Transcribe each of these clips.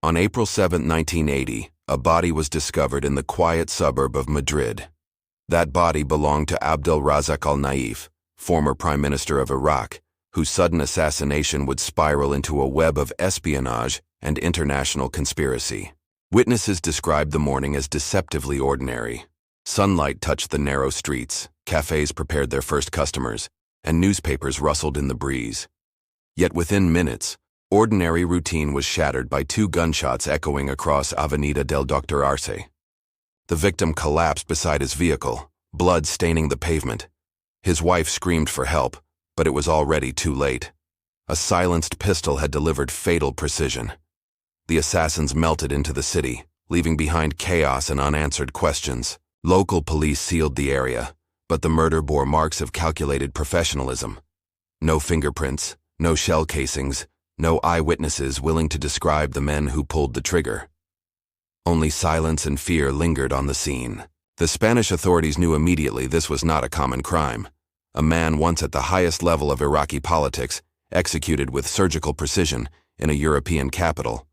On April 7, 1980, a body was discovered in the quiet suburb of Madrid. That body belonged to Abdel Razzak al-Naif, former Prime Minister of Iraq, whose sudden assassination would spiral into a web of espionage and international conspiracy. Witnesses described the morning as deceptively ordinary. Sunlight touched the narrow streets, cafes prepared their first customers, and newspapers rustled in the breeze. Yet within minutes, ordinary routine was shattered by two gunshots echoing across Avenida del Dr. Arce. The victim collapsed beside his vehicle, blood staining the pavement. His wife screamed for help, but it was already too late. A silenced pistol had delivered fatal precision. The assassins melted into the city, leaving behind chaos and unanswered questions. Local police sealed the area, but the murder bore marks of calculated professionalism. No fingerprints, no shell casings, no eyewitnesses willing to describe the men who pulled the trigger. Only silence and fear lingered on the scene. The Spanish authorities knew immediately this was not a common crime. A man once at the highest level of Iraqi politics, executed with surgical precision in a European capital.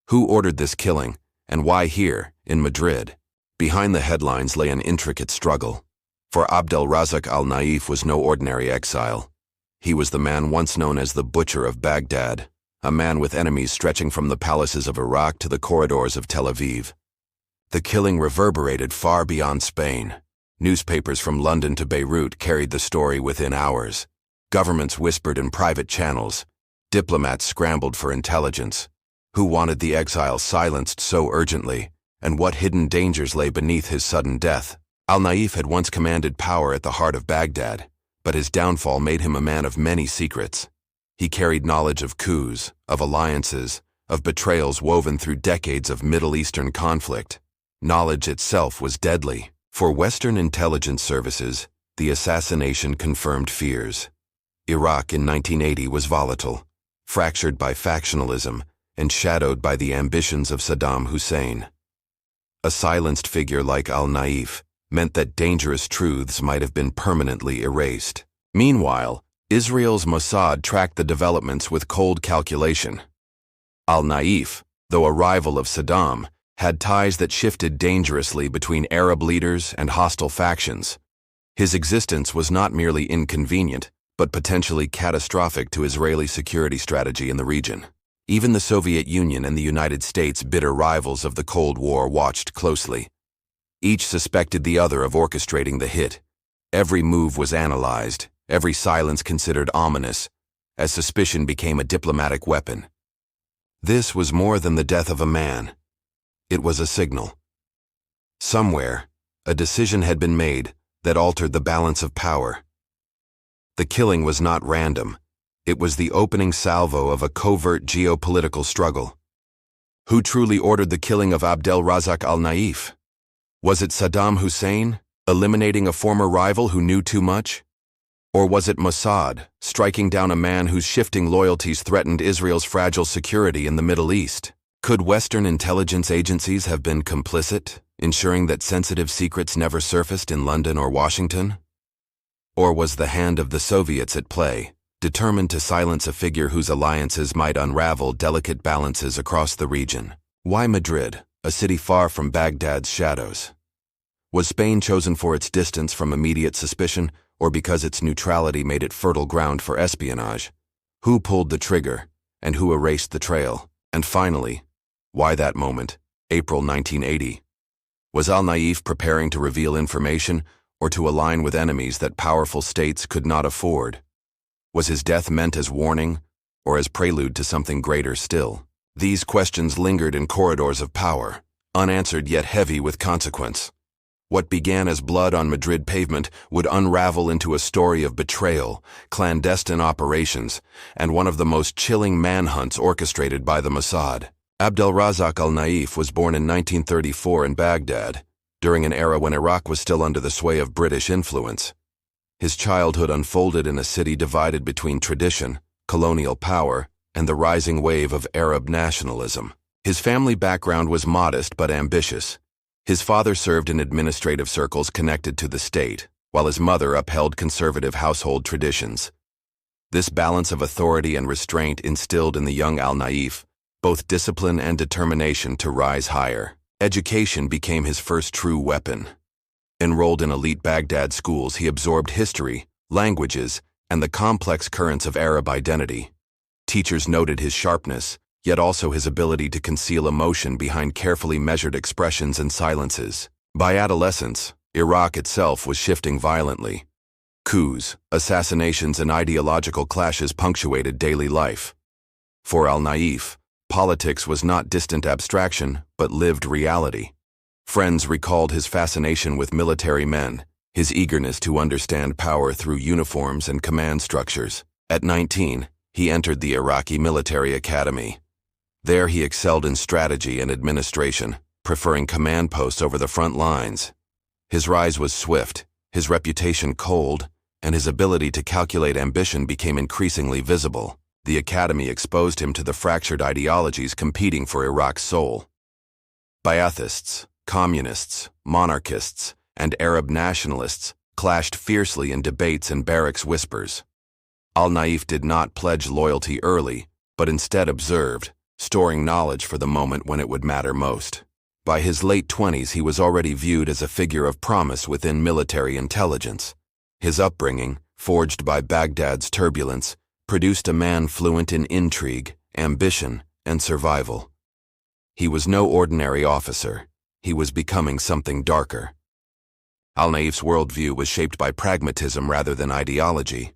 Who ordered this killing, and why here, in Madrid? Behind the headlines lay an intricate struggle. For Abdel Razzak al-Naif was no ordinary exile. He was the man once known as the Butcher of Baghdad, a man with enemies stretching from the palaces of Iraq to the corridors of Tel Aviv. The killing reverberated far beyond Spain. Newspapers from London to Beirut carried the story within hours. Governments whispered in private channels. Diplomats scrambled for intelligence. Who wanted the exile silenced so urgently, and what hidden dangers lay beneath his sudden death? Al-Naif had once commanded power at the heart of Baghdad, but his downfall made him a man of many secrets. He carried knowledge of coups, of alliances, of betrayals woven through decades of Middle Eastern conflict. Knowledge itself was deadly. For Western intelligence services, the assassination confirmed fears. Iraq in 1980 was volatile, fractured by factionalism, and shadowed by the ambitions of Saddam Hussein. A silenced figure like al-Naif meant that dangerous truths might have been permanently erased. Meanwhile, Israel's Mossad tracked the developments with cold calculation. Al-Naif, though a rival of Saddam, had ties that shifted dangerously between Arab leaders and hostile factions. His existence was not merely inconvenient, but potentially catastrophic to Israeli security strategy in the region. Even the Soviet Union and the United States, bitter rivals of the Cold War, watched closely. Each suspected the other of orchestrating the hit. Every move was analyzed, every silence considered ominous, as suspicion became a diplomatic weapon. This was more than the death of a man. It was a signal. Somewhere, a decision had been made that altered the balance of power. The killing was not random. It was the opening salvo of a covert geopolitical struggle. Who truly ordered the killing of Abdel Razzak al-Naif? Was it Saddam Hussein, eliminating a former rival who knew too much? Or was it Mossad, striking down a man whose shifting loyalties threatened Israel's fragile security in the Middle East? Could Western intelligence agencies have been complicit, ensuring that sensitive secrets never surfaced in London or Washington? Or was the hand of the Soviets at play, determined to silence a figure whose alliances might unravel delicate balances across the region? Why Madrid, a city far from Baghdad's shadows? Was Spain chosen for its distance from immediate suspicion, or because its neutrality made it fertile ground for espionage? Who pulled the trigger, and who erased the trail? And finally, why that moment, April 1980? Was al-Naif preparing to reveal information or to align with enemies that powerful states could not afford? Was his death meant as warning or as prelude to something greater still? These questions lingered in corridors of power, unanswered yet heavy with consequence. What began as blood on Madrid pavement would unravel into a story of betrayal, clandestine operations, and one of the most chilling manhunts orchestrated by the Mossad. Abdel Razzak al-Naif was born in 1934 in Baghdad, during an era when Iraq was still under the sway of British influence. His childhood unfolded in a city divided between tradition, colonial power, and the rising wave of Arab nationalism. His family background was modest but ambitious. His father served in administrative circles connected to the state, while his mother upheld conservative household traditions. This balance of authority and restraint instilled in the young al-Naif both discipline and determination to rise higher. Education became his first true weapon. Enrolled in elite Baghdad schools, he absorbed history, languages, and the complex currents of Arab identity. Teachers noted his sharpness, yet also his ability to conceal emotion behind carefully measured expressions and silences. By adolescence, Iraq itself was shifting violently. Coups, assassinations, and ideological clashes punctuated daily life. For al-Naif, politics was not distant abstraction, but lived reality. Friends recalled his fascination with military men, his eagerness to understand power through uniforms and command structures. At 19, he entered the Iraqi military academy. There he excelled in strategy and administration, preferring command posts over the front lines. His rise was swift, his reputation cold, and his ability to calculate ambition became increasingly visible. The academy exposed him to the fractured ideologies competing for Iraq's soul. Ba'athists, communists, monarchists, and Arab nationalists clashed fiercely in debates and barracks whispers. Al-Naif did not pledge loyalty early, but instead observed, storing knowledge for the moment when it would matter most. By his late 20s, he was already viewed as a figure of promise within military intelligence. His upbringing, forged by Baghdad's turbulence, produced a man fluent in intrigue, ambition, and survival. He was no ordinary officer. He was becoming something darker. Al-Naif's worldview was shaped by pragmatism rather than ideology.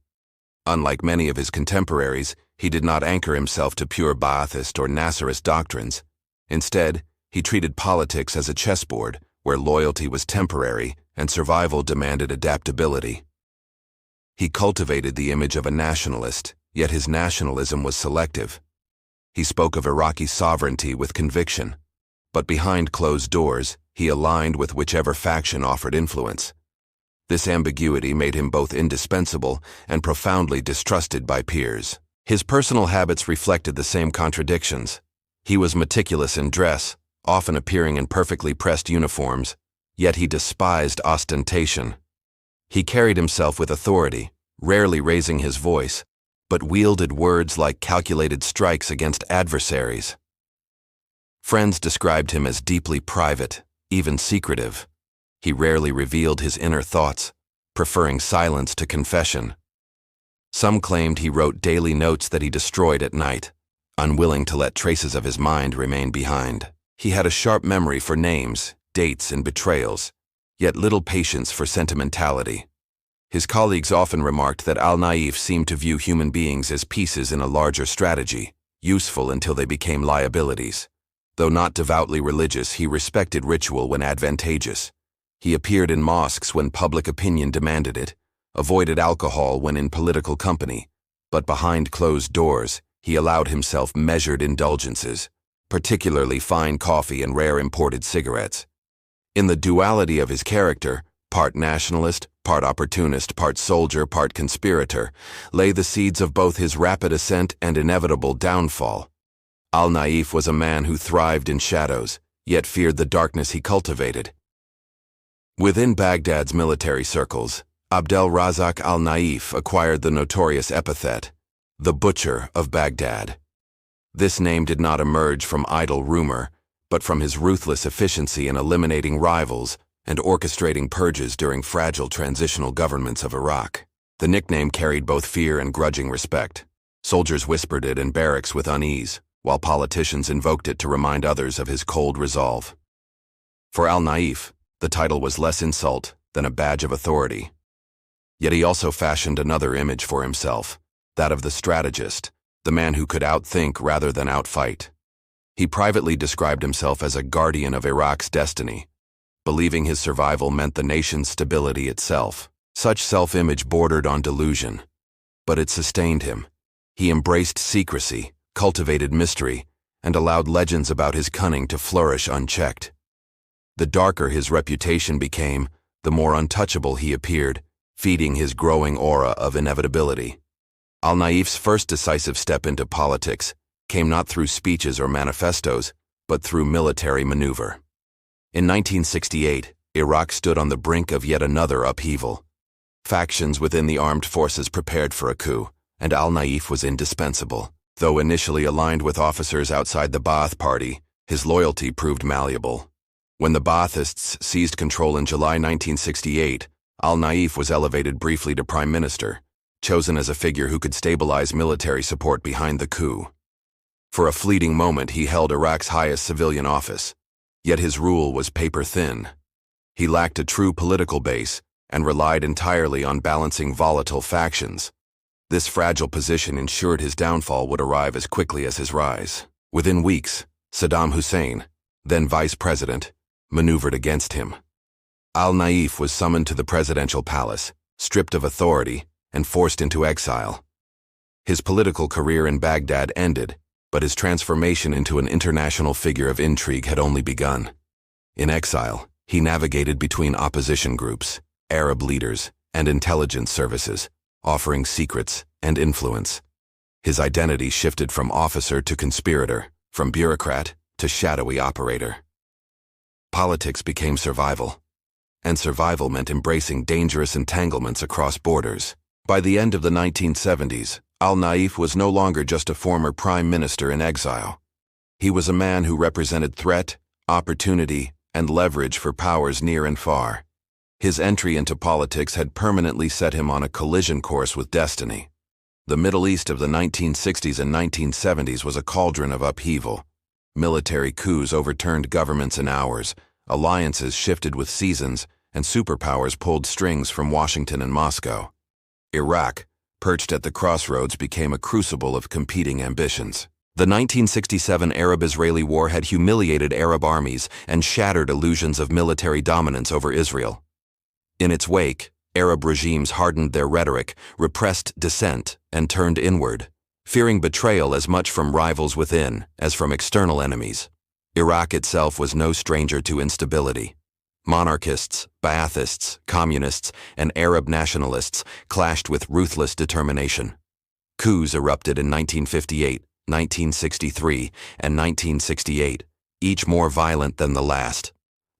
Unlike many of his contemporaries, he did not anchor himself to pure Ba'athist or Nasserist doctrines. Instead, he treated politics as a chessboard where loyalty was temporary and survival demanded adaptability. He cultivated the image of a nationalist, yet his nationalism was selective. He spoke of Iraqi sovereignty with conviction, but behind closed doors, he aligned with whichever faction offered influence. This ambiguity made him both indispensable and profoundly distrusted by peers. His personal habits reflected the same contradictions. He was meticulous in dress, often appearing in perfectly pressed uniforms, yet he despised ostentation. He carried himself with authority, rarely raising his voice, but wielded words like calculated strikes against adversaries. Friends described him as deeply private, even secretive. He rarely revealed his inner thoughts, preferring silence to confession. Some claimed he wrote daily notes that he destroyed at night, unwilling to let traces of his mind remain behind. He had a sharp memory for names, dates, and betrayals, yet little patience for sentimentality. His colleagues often remarked that al-Naif seemed to view human beings as pieces in a larger strategy, useful until they became liabilities. Though not devoutly religious, he respected ritual when advantageous. He appeared in mosques when public opinion demanded it, avoided alcohol when in political company, but behind closed doors, he allowed himself measured indulgences, particularly fine coffee and rare imported cigarettes. In the duality of his character, part nationalist, part opportunist, part soldier, part conspirator, lay the seeds of both his rapid ascent and inevitable downfall. Al-Naif was a man who thrived in shadows, yet feared the darkness he cultivated. Within Baghdad's military circles, Abdel Razzak al-Naif acquired the notorious epithet, the Butcher of Baghdad. This name did not emerge from idle rumor, but from his ruthless efficiency in eliminating rivals and orchestrating purges during fragile transitional governments of Iraq. The nickname carried both fear and grudging respect. Soldiers whispered it in barracks with unease, while politicians invoked it to remind others of his cold resolve. For al-Naif, the title was less insult than a badge of authority. Yet he also fashioned another image for himself, that of the strategist, the man who could outthink rather than outfight. He privately described himself as a guardian of Iraq's destiny, believing his survival meant the nation's stability itself. Such self-image bordered on delusion, but it sustained him. He embraced secrecy, cultivated mystery, and allowed legends about his cunning to flourish unchecked. The darker his reputation became, the more untouchable he appeared, feeding his growing aura of inevitability. Al-Naif's first decisive step into politics came not through speeches or manifestos, but through military maneuver. In 1968, Iraq stood on the brink of yet another upheaval. Factions within the armed forces prepared for a coup, and al-Naif was indispensable. Though initially aligned with officers outside the Ba'ath Party, his loyalty proved malleable. When the Ba'athists seized control in July 1968, al-Naif was elevated briefly to prime minister, chosen as a figure who could stabilize military support behind the coup. For a fleeting moment, he held Iraq's highest civilian office, yet his rule was paper-thin. He lacked a true political base and relied entirely on balancing volatile factions. This fragile position ensured his downfall would arrive as quickly as his rise. Within weeks, Saddam Hussein, then vice president, maneuvered against him. Al-Naif was summoned to the presidential palace, stripped of authority, and forced into exile. His political career in Baghdad ended, but his transformation into an international figure of intrigue had only begun. In exile, he navigated between opposition groups, Arab leaders, and intelligence services, offering secrets and influence. His identity shifted from officer to conspirator, from bureaucrat to shadowy operator. Politics became survival, and survival meant embracing dangerous entanglements across borders. By the end of the 1970s, al-Naif was no longer just a former prime minister in exile. He was a man who represented threat, opportunity, and leverage for powers near and far. His entry into politics had permanently set him on a collision course with destiny. The Middle East of the 1960s and 1970s was a cauldron of upheaval. Military coups overturned governments in hours, alliances shifted with seasons, and superpowers pulled strings from Washington and Moscow. Iraq, perched at the crossroads, became a crucible of competing ambitions. The 1967 Arab-Israeli War had humiliated Arab armies and shattered illusions of military dominance over Israel. In its wake, Arab regimes hardened their rhetoric, repressed dissent, and turned inward, fearing betrayal as much from rivals within as from external enemies. Iraq itself was no stranger to instability. Monarchists, Ba'athists, communists, and Arab nationalists clashed with ruthless determination. Coups erupted in 1958, 1963, and 1968, each more violent than the last.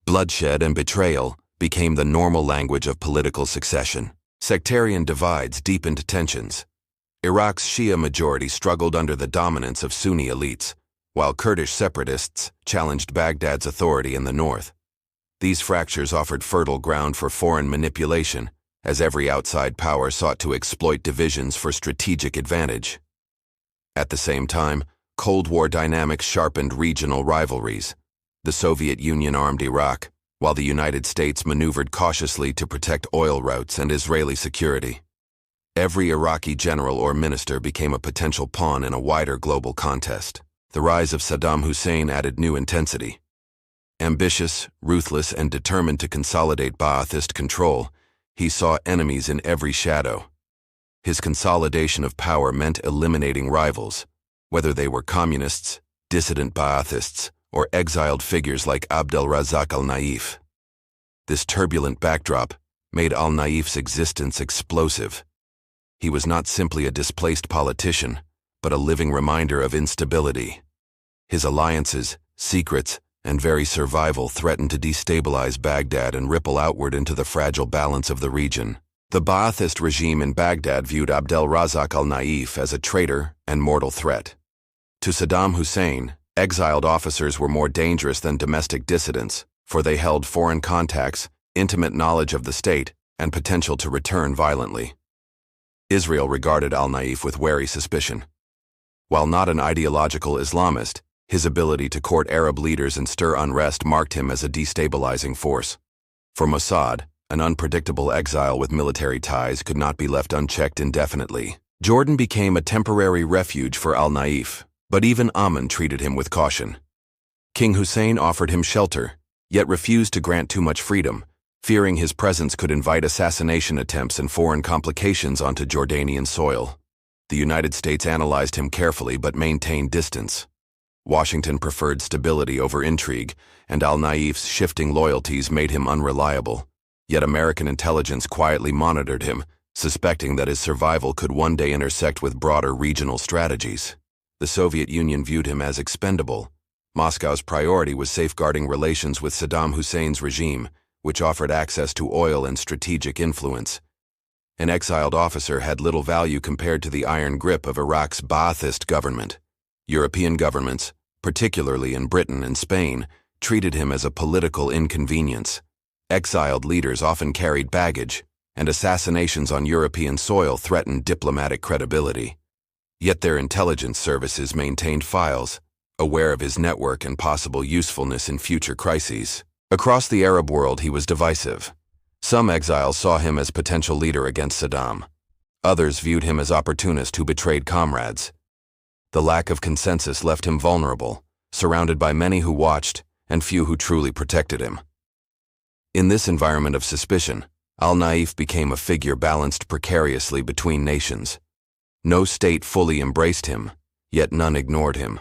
Bloodshed and betrayal became the normal language of political succession. Sectarian divides deepened tensions. Iraq's Shia majority struggled under the dominance of Sunni elites, while Kurdish separatists challenged Baghdad's authority in the north. These fractures offered fertile ground for foreign manipulation, as every outside power sought to exploit divisions for strategic advantage. At the same time, Cold War dynamics sharpened regional rivalries. The Soviet Union armed Iraq, while the United States maneuvered cautiously to protect oil routes and Israeli security. Every Iraqi general or minister became a potential pawn in a wider global contest. The rise of Saddam Hussein added new intensity. Ambitious, ruthless, and determined to consolidate Ba'athist control, he saw enemies in every shadow. His consolidation of power meant eliminating rivals, whether they were communists, dissident Ba'athists, or exiled figures like Abdel Razzak al-Naif. This turbulent backdrop made al-Naif's existence explosive. He was not simply a displaced politician, but a living reminder of instability. His alliances, secrets, and very survival threatened to destabilize Baghdad and ripple outward into the fragile balance of the region. The Ba'athist regime in Baghdad viewed Abdel Razzak al-Naif as a traitor and mortal threat. To Saddam Hussein, exiled officers were more dangerous than domestic dissidents, for they held foreign contacts, intimate knowledge of the state, and potential to return violently. Israel regarded al-Naif with wary suspicion. While not an ideological Islamist, his ability to court Arab leaders and stir unrest marked him as a destabilizing force. For Mossad, an unpredictable exile with military ties could not be left unchecked indefinitely. Jordan became a temporary refuge for al-Naif, but even Amman treated him with caution. King Hussein offered him shelter, yet refused to grant too much freedom, fearing his presence could invite assassination attempts and foreign complications onto Jordanian soil. The United States analyzed him carefully but maintained distance. Washington preferred stability over intrigue, and al-Naif's shifting loyalties made him unreliable. Yet American intelligence quietly monitored him, suspecting that his survival could one day intersect with broader regional strategies. The Soviet Union viewed him as expendable. Moscow's priority was safeguarding relations with Saddam Hussein's regime, which offered access to oil and strategic influence. an exiled officer had little value compared to the iron grip of Iraq's Ba'athist government. European governments, particularly in Britain and Spain, treated him as a political inconvenience. Exiled leaders often carried baggage, and assassinations on European soil threatened diplomatic credibility. Yet their intelligence services maintained files, aware of his network and possible usefulness in future crises. Across the Arab world, he was divisive. Some exiles saw him as potential leader against Saddam. Others viewed him as opportunist who betrayed comrades. The lack of consensus left him vulnerable, surrounded by many who watched and few who truly protected him. In this environment of suspicion, al-Naif became a figure balanced precariously between nations. No state fully embraced him, yet none ignored him.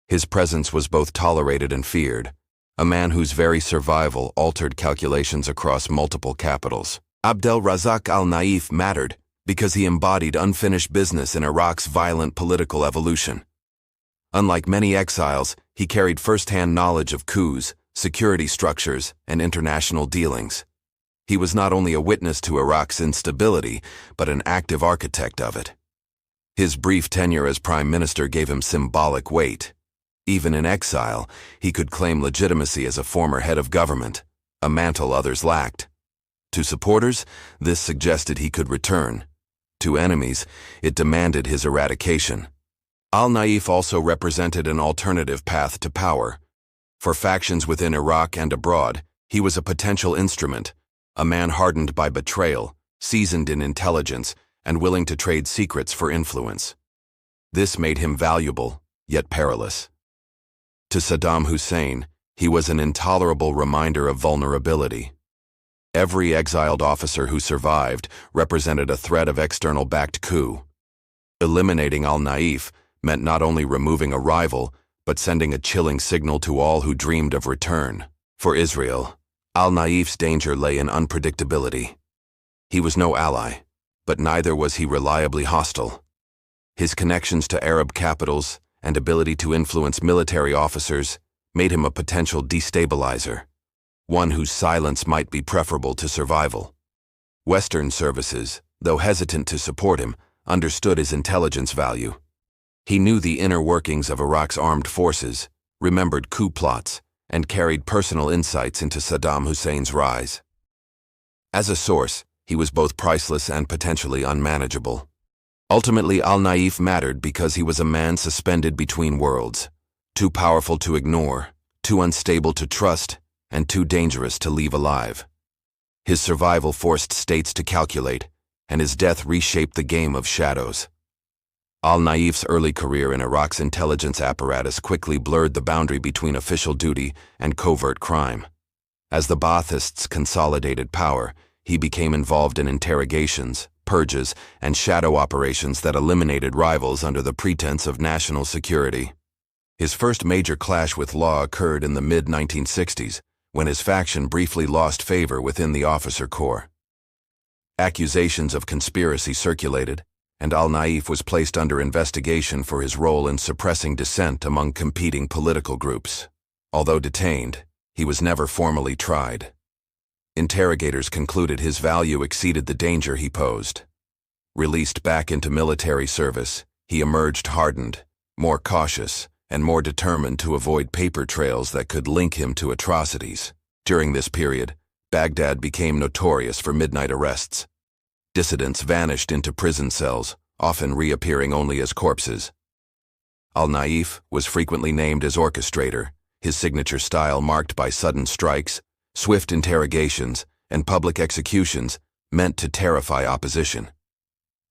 His presence was both tolerated and feared, a man whose very survival altered calculations across multiple capitals. Abdel Razzak al-Naif mattered because he embodied unfinished business in Iraq's violent political evolution. Unlike many exiles, he carried first-hand knowledge of coups, security structures, and international dealings. He was not only a witness to Iraq's instability, but an active architect of it. His brief tenure as prime minister gave him symbolic weight. Even in exile, he could claim legitimacy as a former head of government, a mantle others lacked. To supporters, this suggested he could return. To enemies, it demanded his eradication. Al-Naif also represented an alternative path to power. For factions within Iraq and abroad, he was a potential instrument, a man hardened by betrayal, seasoned in intelligence, and willing to trade secrets for influence. This made him valuable, yet perilous. To Saddam Hussein, he was an intolerable reminder of vulnerability. Every exiled officer who survived represented a threat of external-backed coup. Eliminating al-Naif meant not only removing a rival, but sending a chilling signal to all who dreamed of return. For Israel, al-Naif's danger lay in unpredictability. He was no ally, but neither was he reliably hostile. His connections to Arab capitals and ability to influence military officers made him a potential destabilizer, one whose silence might be preferable to survival. Western services, though hesitant to support him, understood his intelligence value. He knew the inner workings of Iraq's armed forces, remembered coup plots, and carried personal insights into Saddam Hussein's rise. As a source, he was both priceless and potentially unmanageable. Ultimately, al-Naif mattered because he was a man suspended between worlds, too powerful to ignore, too unstable to trust, and too dangerous to leave alive. His survival forced states to calculate, and his death reshaped the game of shadows. Al-Naif's early career in Iraq's intelligence apparatus quickly blurred the boundary between official duty and covert crime. As the Ba'athists consolidated power, he became involved in interrogations, purges, and shadow operations that eliminated rivals under the pretense of national security. His first major clash with law occurred in the mid-1960s, when his faction briefly lost favor within the officer corps. Accusations of conspiracy circulated, and al-Naif was placed under investigation for his role in suppressing dissent among competing political groups. Although detained, he was never formally tried. Interrogators concluded his value exceeded the danger he posed. Released back into military service, he emerged hardened, more cautious, and more determined to avoid paper trails that could link him to atrocities. During this period, Baghdad became notorious for midnight arrests. Dissidents vanished into prison cells, often reappearing only as corpses. Al-Naif was frequently named as orchestrator, his signature style marked by sudden strikes, swift interrogations, and public executions meant to terrify opposition.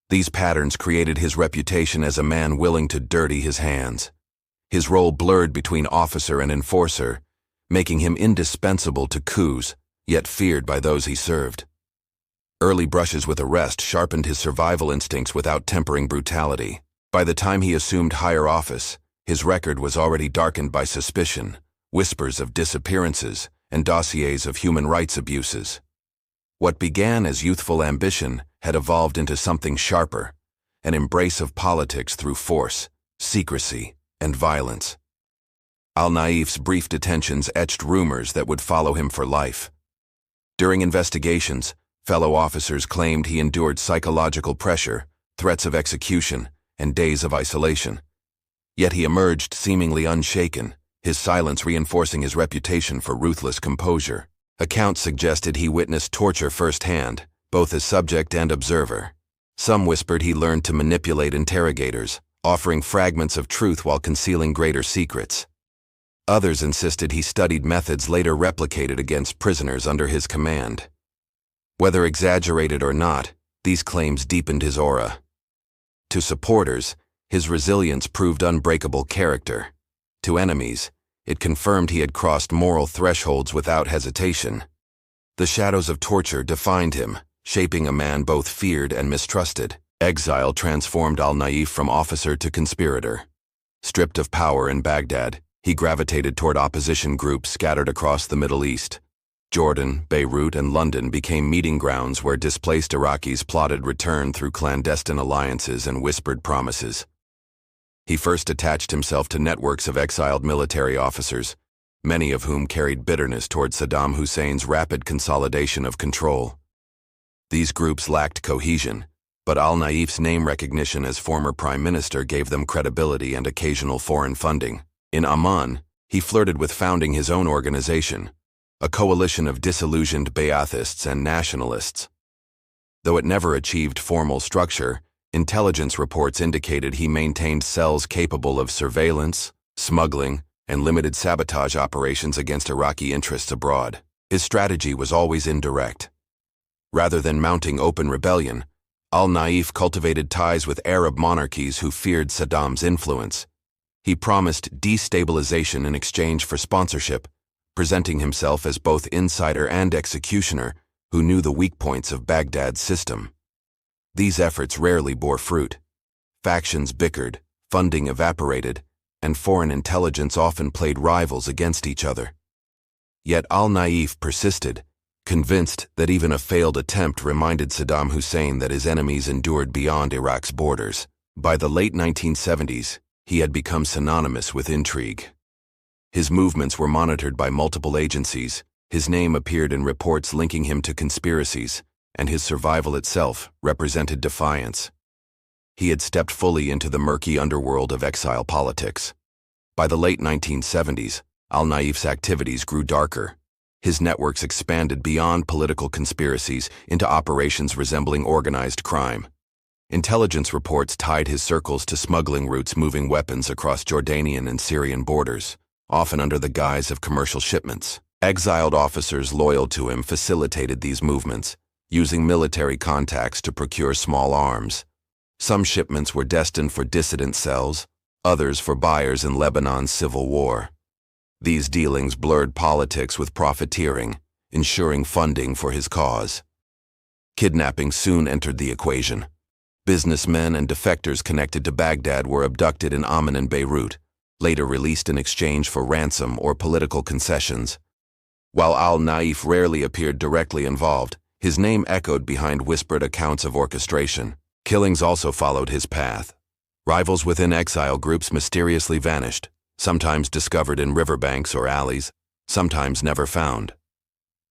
These patterns created his reputation as a man willing to dirty his hands. His role blurred between officer and enforcer, making him indispensable to coups, yet feared by those he served. Early brushes with arrest sharpened his survival instincts without tempering brutality. By the time he assumed higher office, his record was already darkened by suspicion, whispers of disappearances, and dossiers of human rights abuses. What began as youthful ambition had evolved into something sharper, an embrace of politics through force, secrecy, and violence. Al-Naif's brief detentions etched rumors that would follow him for life. During investigations, Fellow officers claimed he endured psychological pressure, threats of execution, and days of isolation. Yet he emerged seemingly unshaken, his silence reinforcing his reputation for ruthless composure. Accounts suggested he witnessed torture firsthand, both as subject and observer. Some whispered he learned to manipulate interrogators, offering fragments of truth while concealing greater secrets. Others insisted he studied methods later replicated against prisoners under his command. Whether exaggerated or not, these claims deepened his aura. To supporters, his resilience proved unbreakable character. To enemies, it confirmed he had crossed moral thresholds without hesitation. The shadows of torture defined him, shaping a man both feared and mistrusted. Exile transformed al-Naif from officer to conspirator. Stripped of power in Baghdad, he gravitated toward opposition groups scattered across the Middle East. Jordan, Beirut, and London became meeting grounds where displaced Iraqis plotted return through clandestine alliances and whispered promises. He first attached himself to networks of exiled military officers, many of whom carried bitterness toward Saddam Hussein's rapid consolidation of control. These groups lacked cohesion, but al-Naif's name recognition as former prime minister gave them credibility and occasional foreign funding. In Amman, he flirted with founding his own organization, a coalition of disillusioned Ba'athists and nationalists. Though it never achieved formal structure, intelligence reports indicated he maintained cells capable of surveillance, smuggling, and limited sabotage operations against Iraqi interests abroad. His strategy was always indirect. Rather than mounting open rebellion, al-Naif cultivated ties with Arab monarchies who feared Saddam's influence. He promised destabilization in exchange for sponsorship, presenting himself as both insider and executioner who knew the weak points of Baghdad's system. These efforts rarely bore fruit. Factions bickered, funding evaporated, and foreign intelligence often played rivals against each other. Yet al-Naif persisted, convinced that even a failed attempt reminded Saddam Hussein that his enemies endured beyond Iraq's borders. By the late 1970s, he had become synonymous with intrigue. His movements were monitored by multiple agencies, his name appeared in reports linking him to conspiracies, and his survival itself represented defiance. He had stepped fully into the murky underworld of exile politics. By the late 1970s, al-Naif's activities grew darker. His networks expanded beyond political conspiracies into operations resembling organized crime. Intelligence reports tied his circles to smuggling routes moving weapons across Jordanian and Syrian borders, often under the guise of commercial shipments. Exiled officers loyal to him facilitated these movements, using military contacts to procure small arms. Some shipments were destined for dissident cells, others for buyers in Lebanon's civil war. These dealings blurred politics with profiteering, ensuring funding for his cause. Kidnapping soon entered the equation. Businessmen and defectors connected to Baghdad were abducted in Amman and Beirut, later released in exchange for ransom or political concessions. While al-Naif rarely appeared directly involved, his name echoed behind whispered accounts of orchestration. Killings also followed his path. Rivals within exile groups mysteriously vanished, sometimes discovered in riverbanks or alleys, sometimes never found.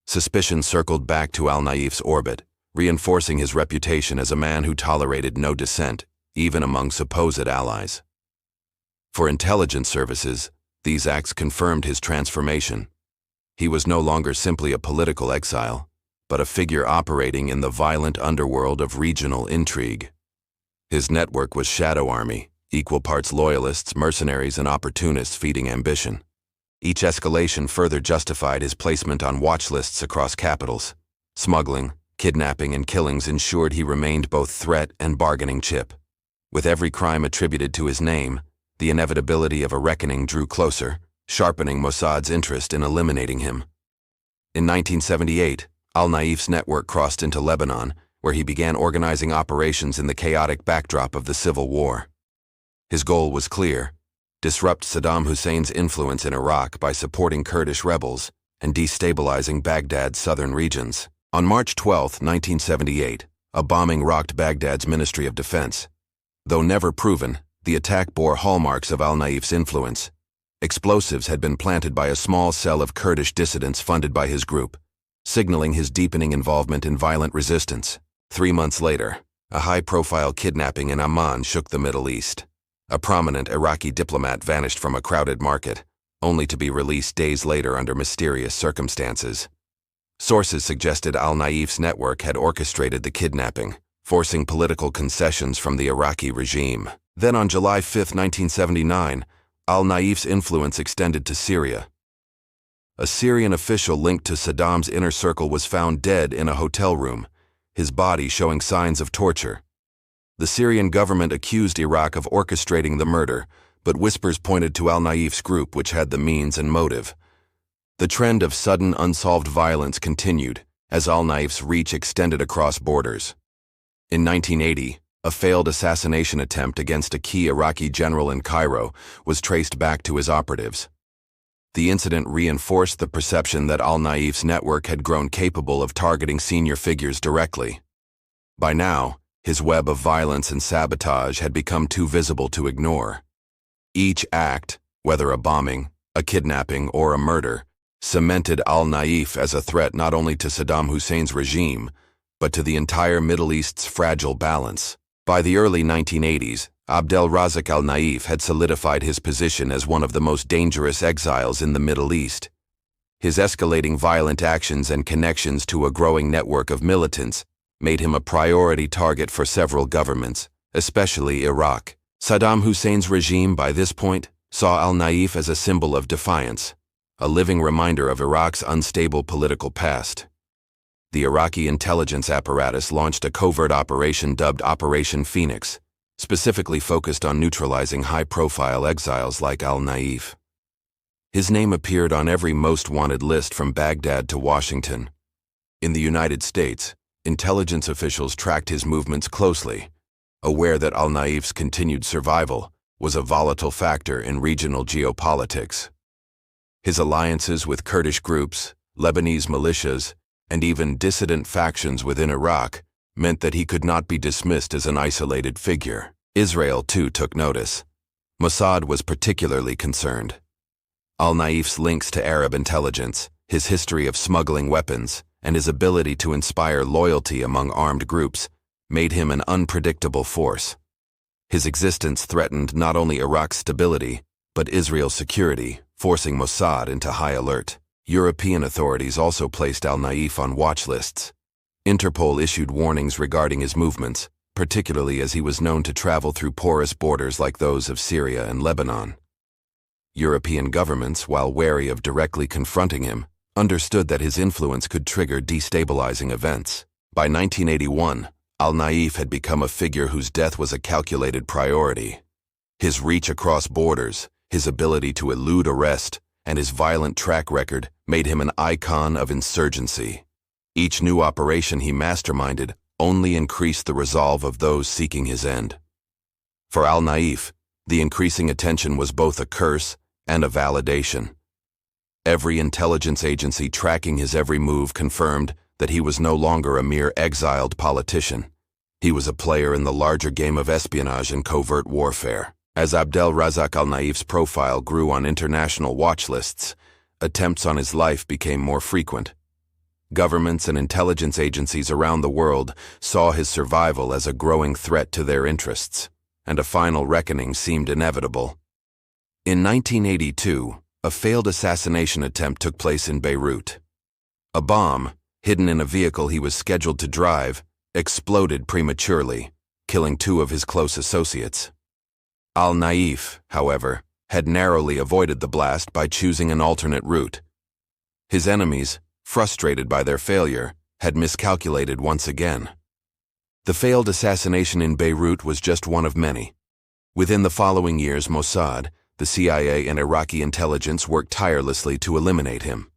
Suspicion circled back to al-Naif's orbit, reinforcing his reputation as a man who tolerated no dissent, even among supposed allies. For intelligence services, these acts confirmed his transformation. He was no longer simply a political exile, but a figure operating in the violent underworld of regional intrigue. His network was shadow army, equal parts loyalists, mercenaries, and opportunists feeding ambition. Each escalation further justified his placement on watch lists across capitals. Smuggling, kidnapping, and killings ensured he remained both threat and bargaining chip. With every crime attributed to his name, the inevitability of a reckoning drew closer, sharpening Mossad's interest in eliminating him. In 1978, al-Naif's network crossed into Lebanon, where he began organizing operations in the chaotic backdrop of the civil war. His goal was clear: disrupt Saddam Hussein's influence in Iraq by supporting Kurdish rebels and destabilizing Baghdad's southern regions. On March 12, 1978, a bombing rocked Baghdad's Ministry of Defense. Though never proven, the attack bore hallmarks of al-Naif's influence. Explosives had been planted by a small cell of Kurdish dissidents funded by his group. signaling his deepening involvement in violent resistance. 3 months later, a high-profile kidnapping in Amman shook the Middle East. A prominent Iraqi diplomat vanished from a crowded market, only to be released days later under mysterious circumstances. Sources suggested al-Naif's network had orchestrated the kidnapping, forcing political concessions from the Iraqi regime. Then on July 5, 1979, al-Naif's influence extended to Syria. A Syrian official linked to Saddam's inner circle was found dead in a hotel room, his body showing signs of torture. The Syrian government accused Iraq of orchestrating the murder, but whispers pointed to al-Naif's group, which had the means and motive. The trend of sudden, unsolved violence continued as al-Naif's reach extended across borders. In 1980, a failed assassination attempt against a key Iraqi general in Cairo was traced back to his operatives. The incident reinforced the perception that al-Naif's network had grown capable of targeting senior figures directly. By now, his web of violence and sabotage had become too visible to ignore. Each act, whether a bombing, a kidnapping, or a murder, cemented al-Naif as a threat not only to Saddam Hussein's regime, but to the entire Middle East's fragile balance. By the early 1980s, Abdel Razzak al-Naif had solidified his position as one of the most dangerous exiles in the Middle East. His escalating violent actions and connections to a growing network of militants made him a priority target for several governments, especially Iraq. Saddam Hussein's regime, by this point, saw al-Naif as a symbol of defiance, a living reminder of Iraq's unstable political past. The Iraqi intelligence apparatus launched a covert operation dubbed Operation Phoenix, specifically focused on neutralizing high-profile exiles like al-Naif. His name appeared on every most wanted list from Baghdad to Washington. In the United States, intelligence officials tracked his movements closely, aware that al-Naif's continued survival was a volatile factor in regional geopolitics. His alliances with Kurdish groups, Lebanese militias, and even dissident factions within Iraq meant that he could not be dismissed as an isolated figure. Israel, too, took notice. Mossad was particularly concerned. Al-Naif's links to Arab intelligence, his history of smuggling weapons, and his ability to inspire loyalty among armed groups made him an unpredictable force. His existence threatened not only Iraq's stability, but Israel's security, forcing Mossad into high alert. European authorities also placed al-Naif on watch lists. Interpol issued warnings regarding his movements, particularly as he was known to travel through porous borders like those of Syria and Lebanon. European governments, while wary of directly confronting him, understood that his influence could trigger destabilizing events. By 1981, al-Naif had become a figure whose death was a calculated priority. His reach across borders, his ability to elude arrest, and his violent track record made him an icon of insurgency. Each new operation he masterminded only increased the resolve of those seeking his end. For al-Naif, the increasing attention was both a curse and a validation. Every intelligence agency tracking his every move confirmed that he was no longer a mere exiled politician. He was a player in the larger game of espionage and covert warfare. As Abdel Razzak al-Naif's profile grew on international watch lists, attempts on his life became more frequent. Governments and intelligence agencies around the world saw his survival as a growing threat to their interests, and a final reckoning seemed inevitable. In 1982, a failed assassination attempt took place in Beirut. A bomb, hidden in a vehicle he was scheduled to drive, exploded prematurely, killing 2 of his close associates. Al-Naif, however, had narrowly avoided the blast by choosing an alternate route. His enemies, frustrated by their failure, had miscalculated once again. The failed assassination in Beirut was just one of many. Within the following years, Mossad, the CIA, and Iraqi intelligence worked tirelessly to eliminate him.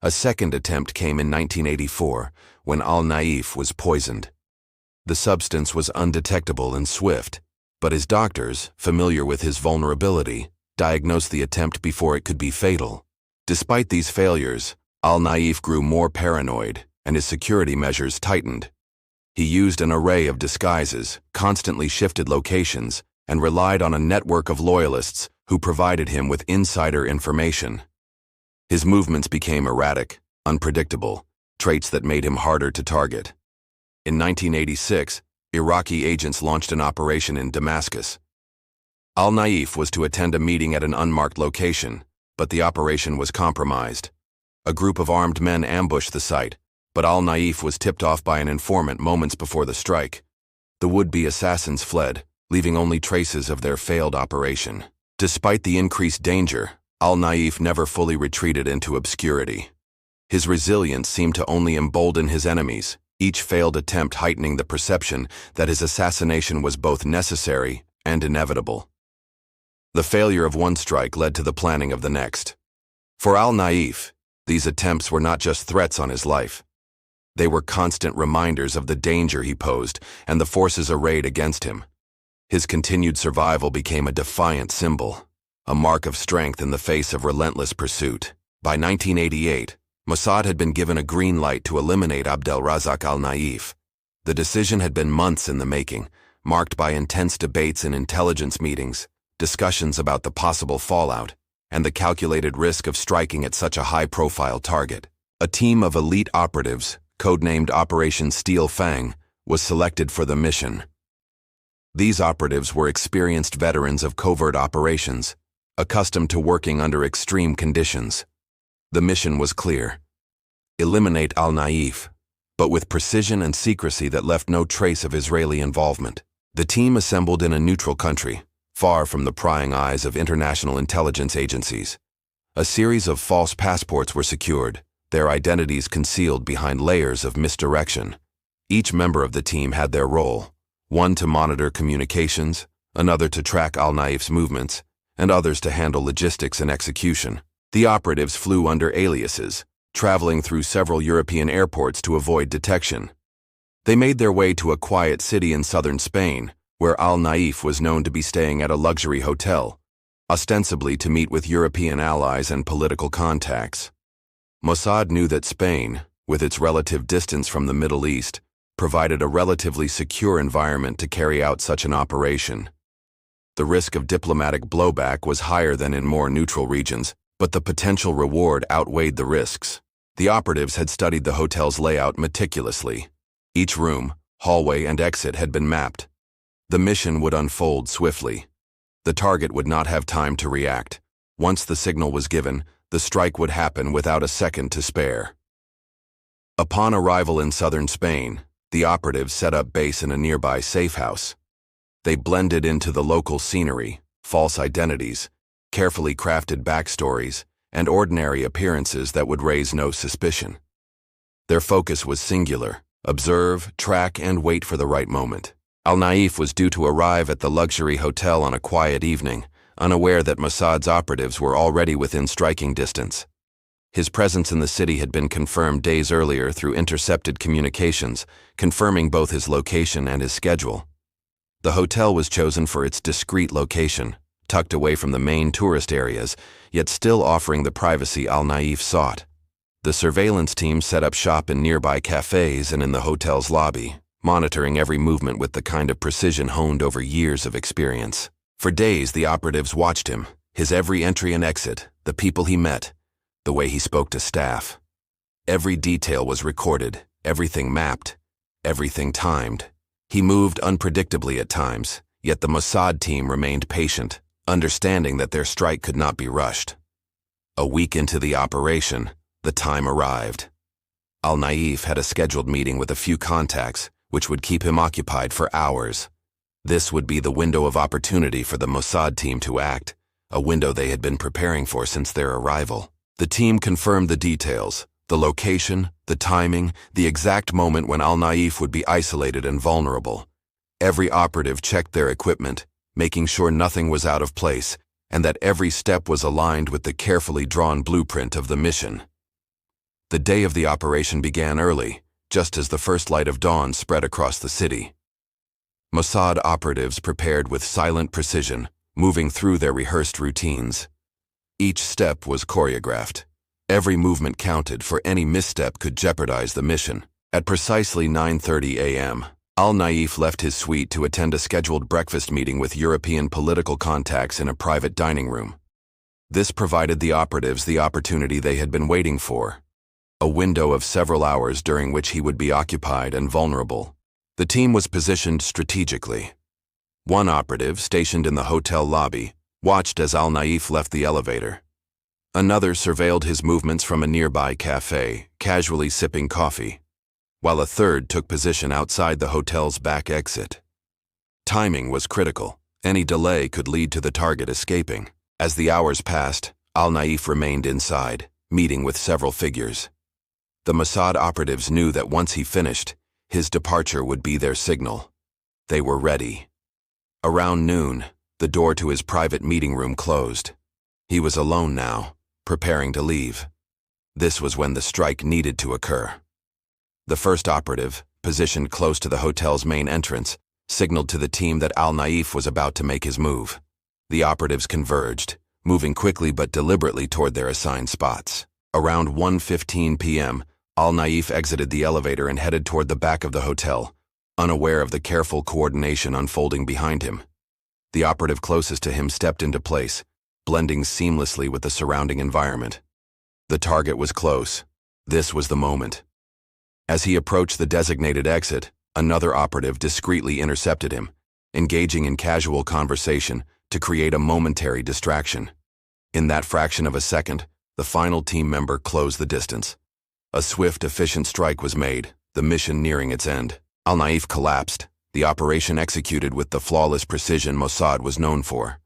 A second attempt came in 1984, when al-Naif was poisoned. The substance was undetectable and swift, but his doctors, familiar with his vulnerability, diagnosed the attempt before it could be fatal. Despite these failures, al-Naif grew more paranoid, and his security measures tightened. He used an array of disguises, constantly shifted locations, and relied on a network of loyalists who provided him with insider information. His movements became erratic, unpredictable, traits that made him harder to target. In 1986, Iraqi agents launched an operation in Damascus. Al-Naif was to attend a meeting at an unmarked location, but the operation was compromised. A group of armed men ambushed the site, but Al-Naif was tipped off by an informant moments before the strike. The would-be assassins fled, leaving only traces of their failed operation. Despite the increased danger, Al-Naif never fully retreated into obscurity. His resilience seemed to only embolden his enemies, each failed attempt heightening the perception that his assassination was both necessary and inevitable. The failure of one strike led to the planning of the next. For Al-Naif, these attempts were not just threats on his life. They were constant reminders of the danger he posed and the forces arrayed against him. His continued survival became a defiant symbol, a mark of strength in the face of relentless pursuit. By 1988, Mossad had been given a green light to eliminate Abdel Razzak al-Naif. The decision had been months in the making, marked by intense debates in intelligence meetings, discussions about the possible fallout, and the calculated risk of striking at such a high-profile target. A team of elite operatives, codenamed Operation Steel Fang, was selected for the mission. These operatives were experienced veterans of covert operations, accustomed to working under extreme conditions. The mission was clear: eliminate al-Naif, but with precision and secrecy that left no trace of Israeli involvement. The team assembled in a neutral country, far from the prying eyes of international intelligence agencies. A series of false passports were secured, their identities concealed behind layers of misdirection. Each member of the team had their role, one to monitor communications, another to track al-Naif's movements, and others to handle logistics and execution. The operatives flew under aliases, traveling through several European airports to avoid detection. They made their way to a quiet city in southern Spain, where al-Naif was known to be staying at a luxury hotel, ostensibly to meet with European allies and political contacts. Mossad knew that Spain, with its relative distance from the Middle East, provided a relatively secure environment to carry out such an operation. The risk of diplomatic blowback was higher than in more neutral regions, but the potential reward outweighed the risks. The operatives had studied the hotel's layout meticulously. Each room, hallway, and exit had been mapped. The mission would unfold swiftly. The target would not have time to react. Once the signal was given, the strike would happen without a second to spare. Upon arrival in southern Spain, the operatives set up base in a nearby safe house. They blended into the local scenery, false identities, carefully crafted backstories, and ordinary appearances that would raise no suspicion. Their focus was singular: observe, track, and wait for the right moment. Al-Naif was due to arrive at the luxury hotel on a quiet evening, unaware that Mossad's operatives were already within striking distance. His presence in the city had been confirmed days earlier through intercepted communications, confirming both his location and his schedule. The hotel was chosen for its discreet location, tucked away from the main tourist areas, yet still offering the privacy al-Naif sought. The surveillance team set up shop in nearby cafes and in the hotel's lobby, monitoring every movement with the kind of precision honed over years of experience. For days, the operatives watched him, his every entry and exit, the people he met, the way he spoke to staff. Every detail was recorded, everything mapped, everything timed. He moved unpredictably at times, yet the Mossad team remained patient, understanding that their strike could not be rushed. A week into the operation, the time arrived. Al-Naif had a scheduled meeting with a few contacts, which would keep him occupied for hours. This would be the window of opportunity for the Mossad team to act, a window they had been preparing for since their arrival. The team confirmed the details, the location, the timing, the exact moment when al-Naif would be isolated and vulnerable. Every operative checked their equipment, making sure nothing was out of place, and that every step was aligned with the carefully drawn blueprint of the mission. The day of the operation began early, just as the first light of dawn spread across the city. Mossad operatives prepared with silent precision, moving through their rehearsed routines. Each step was choreographed. Every movement counted, for any misstep could jeopardize the mission. At precisely 9:30 a.m., al-Naif left his suite to attend a scheduled breakfast meeting with European political contacts in a private dining room. This provided the operatives the opportunity they had been waiting for: a window of several hours during which he would be occupied and vulnerable. The team was positioned strategically. One operative, stationed in the hotel lobby, watched as al-Naif left the elevator. Another surveilled his movements from a nearby cafe, casually sipping coffee, while a third took position outside the hotel's back exit. Timing was critical. Any delay could lead to the target escaping. As the hours passed, al-Naif remained inside, meeting with several figures. The Mossad operatives knew that once he finished, his departure would be their signal. They were ready. Around noon, the door to his private meeting room closed. He was alone now, preparing to leave. This was when the strike needed to occur. The first operative, positioned close to the hotel's main entrance, signaled to the team that al-Naif was about to make his move. The operatives converged, moving quickly but deliberately toward their assigned spots. Around 1:15 p.m., al-Naif exited the elevator and headed toward the back of the hotel, unaware of the careful coordination unfolding behind him. The operative closest to him stepped into place, blending seamlessly with the surrounding environment. The target was close. This was the moment. As he approached the designated exit, another operative discreetly intercepted him, engaging in casual conversation to create a momentary distraction. In that fraction of a second, the final team member closed the distance. A swift, efficient strike was made, the mission nearing its end. Al-Naif collapsed, the operation executed with the flawless precision Mossad was known for.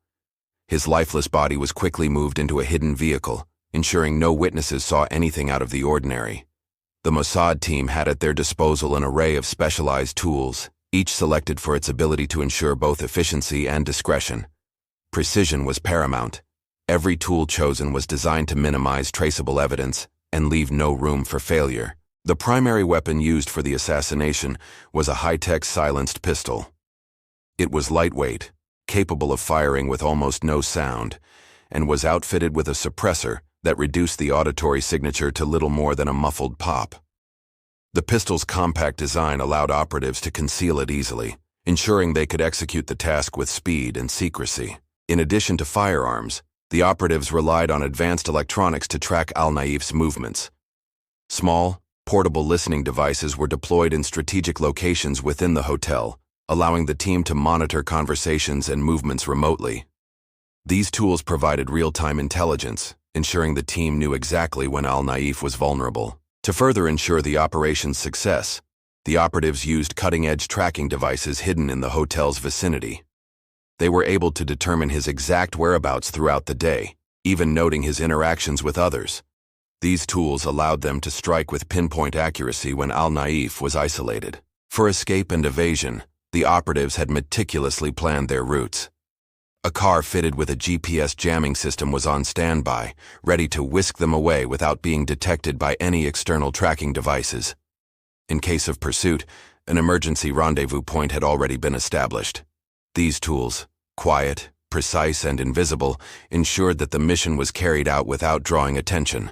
His lifeless body was quickly moved into a hidden vehicle, ensuring no witnesses saw anything out of the ordinary. The Mossad team had at their disposal an array of specialized tools, each selected for its ability to ensure both efficiency and discretion. Precision was paramount. Every tool chosen was designed to minimize traceable evidence and leave no room for failure. The primary weapon used for the assassination was a high-tech silenced pistol. It was lightweight, capable of firing with almost no sound, and was outfitted with a suppressor that reduced the auditory signature to little more than a muffled pop. The pistol's compact design allowed operatives to conceal it easily, ensuring they could execute the task with speed and secrecy. In addition to firearms, the operatives relied on advanced electronics to track al-Naif's movements. Small, portable listening devices were deployed in strategic locations within the hotel, allowing the team to monitor conversations and movements remotely. These tools provided real-time intelligence, ensuring the team knew exactly when al-Naif was vulnerable. To further ensure the operation's success, the operatives used cutting-edge tracking devices hidden in the hotel's vicinity. They were able to determine his exact whereabouts throughout the day, even noting his interactions with others. These tools allowed them to strike with pinpoint accuracy when al-Naif was isolated. For escape and evasion, the operatives had meticulously planned their routes. A car fitted with a GPS jamming system was on standby, ready to whisk them away without being detected by any external tracking devices. In case of pursuit, an emergency rendezvous point had already been established. These tools, quiet, precise, and invisible, ensured that the mission was carried out without drawing attention.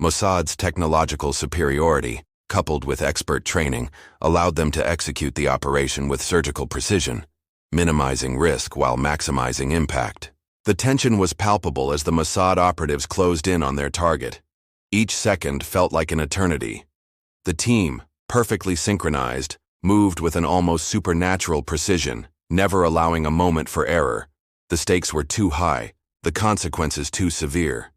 Mossad's technological superiority, coupled with expert training, allowed them to execute the operation with surgical precision, minimizing risk while maximizing impact. The tension was palpable as the Mossad operatives closed in on their target. Each second felt like an eternity. The team, perfectly synchronized, moved with an almost supernatural precision, never allowing a moment for error. The stakes were too high, the consequences too severe.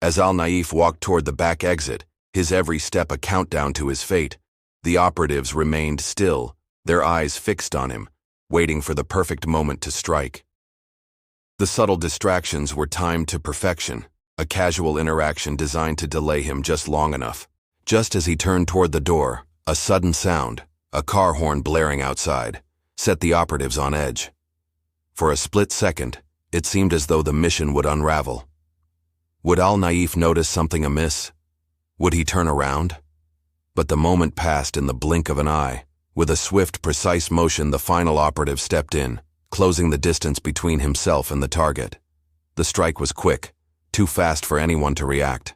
As al-Naif walked toward the back exit, his every step a countdown to his fate, the operatives remained still, their eyes fixed on him, waiting for the perfect moment to strike. The subtle distractions were timed to perfection, a casual interaction designed to delay him just long enough. Just as he turned toward the door, a sudden sound, a car horn blaring outside, set the operatives on edge. For a split second, it seemed as though the mission would unravel. Would al-Naif notice something amiss? Would he turn around? But the moment passed in the blink of an eye. With a swift, precise motion, the final operative stepped in, closing the distance between himself and the target. The strike was quick, too fast for anyone to react.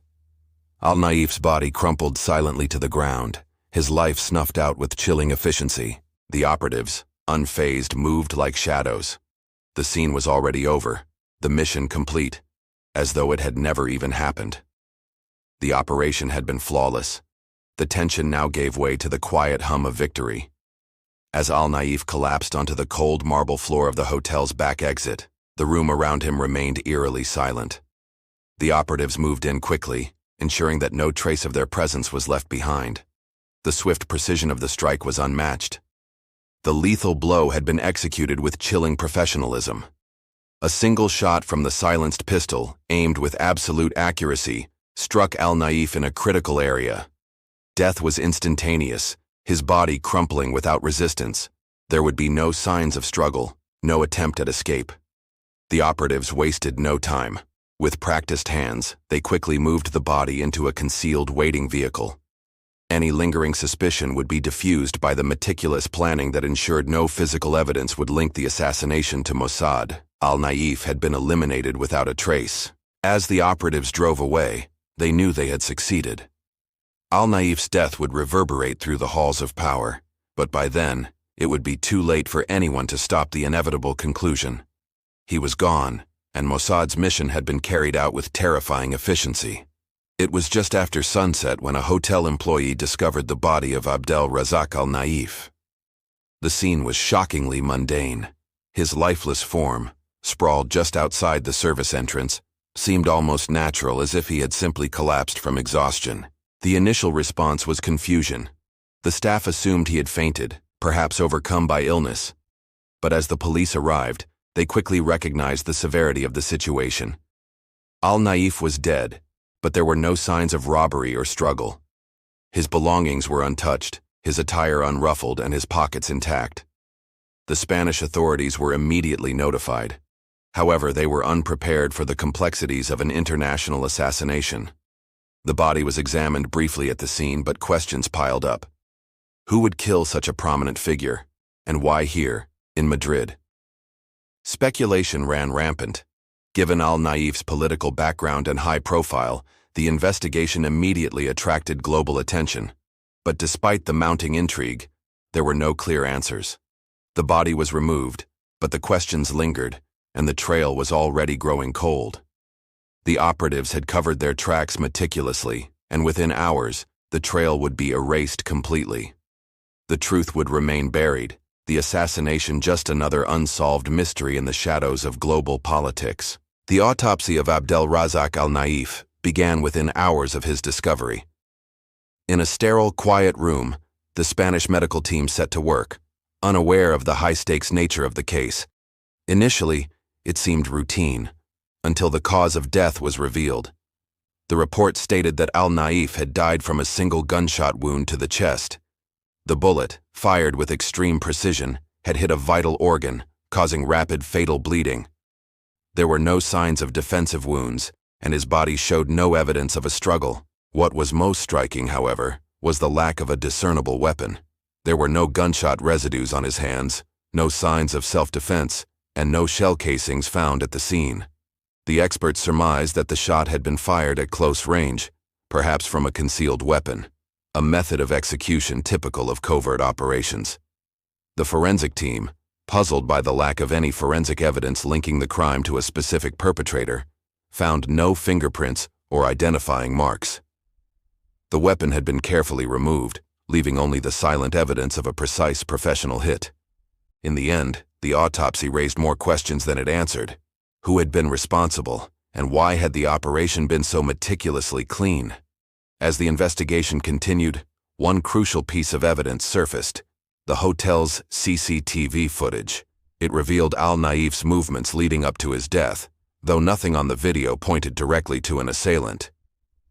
Al-Naif's body crumpled silently to the ground, his life snuffed out with chilling efficiency. The operatives, unfazed, moved like shadows. The scene was already over, the mission complete, as though it had never even happened. The operation had been flawless, the tension now gave way to the quiet hum of victory. As al-Naif collapsed onto the cold marble floor of the hotel's back exit, the room around him remained eerily silent. The operatives moved in quickly, ensuring that no trace of their presence was left behind. The swift precision of the strike was unmatched. The lethal blow had been executed with chilling professionalism. A single shot from the silenced pistol, aimed with absolute accuracy, struck al-Naif in a critical area. Death was instantaneous, his body crumpling without resistance. There would be no signs of struggle, no attempt at escape. The operatives wasted no time. With practiced hands, they quickly moved the body into a concealed waiting vehicle. Any lingering suspicion would be diffused by the meticulous planning that ensured no physical evidence would link the assassination to Mossad. Al-Naif had been eliminated without a trace. As the operatives drove away, they knew they had succeeded. Al-Naif's death would reverberate through the halls of power, but by then, it would be too late for anyone to stop the inevitable conclusion. He was gone, and Mossad's mission had been carried out with terrifying efficiency. It was just after sunset when a hotel employee discovered the body of Abdel Razzak al-Naif. The scene was shockingly mundane. His lifeless form, sprawled just outside the service entrance, seemed almost natural, as if he had simply collapsed from exhaustion. The initial response was confusion. The staff assumed he had fainted, perhaps overcome by illness. But as the police arrived, they quickly recognized the severity of the situation. Al-Naif was dead, but there were no signs of robbery or struggle. His belongings were untouched, his attire unruffled, and his pockets intact. The Spanish authorities were immediately notified. However, they were unprepared for the complexities of an international assassination. The body was examined briefly at the scene, but questions piled up. Who would kill such a prominent figure? And why here, in Madrid? Speculation ran rampant. Given al-Naif's political background and high profile, the investigation immediately attracted global attention. But despite the mounting intrigue, there were no clear answers. The body was removed, but the questions lingered, and the trail was already growing cold. The operatives had covered their tracks meticulously, and within hours, the trail would be erased completely. The truth would remain buried, the assassination just another unsolved mystery in the shadows of global politics. The autopsy of Abdel Razzak al-Naif began within hours of his discovery. In a sterile, quiet room, the Spanish medical team set to work, unaware of the high-stakes nature of the case. Initially, it seemed routine, until the cause of death was revealed. The report stated that al-Naif had died from a single gunshot wound to the chest. The bullet, fired with extreme precision, had hit a vital organ, causing rapid fatal bleeding. There were no signs of defensive wounds, and his body showed no evidence of a struggle. What was most striking, however, was the lack of a discernible weapon. There were no gunshot residues on his hands, no signs of self-defense, and no shell casings found at the scene. The experts surmised that the shot had been fired at close range, perhaps from a concealed weapon, a method of execution typical of covert operations. The forensic team, puzzled by the lack of any forensic evidence linking the crime to a specific perpetrator, found no fingerprints or identifying marks. The weapon had been carefully removed, leaving only the silent evidence of a precise professional hit. In the end, the autopsy raised more questions than it answered. Who had been responsible, and why had the operation been so meticulously clean? As the investigation continued, one crucial piece of evidence surfaced: the hotel's CCTV footage. It revealed al-Naif's movements leading up to his death, though nothing on the video pointed directly to an assailant.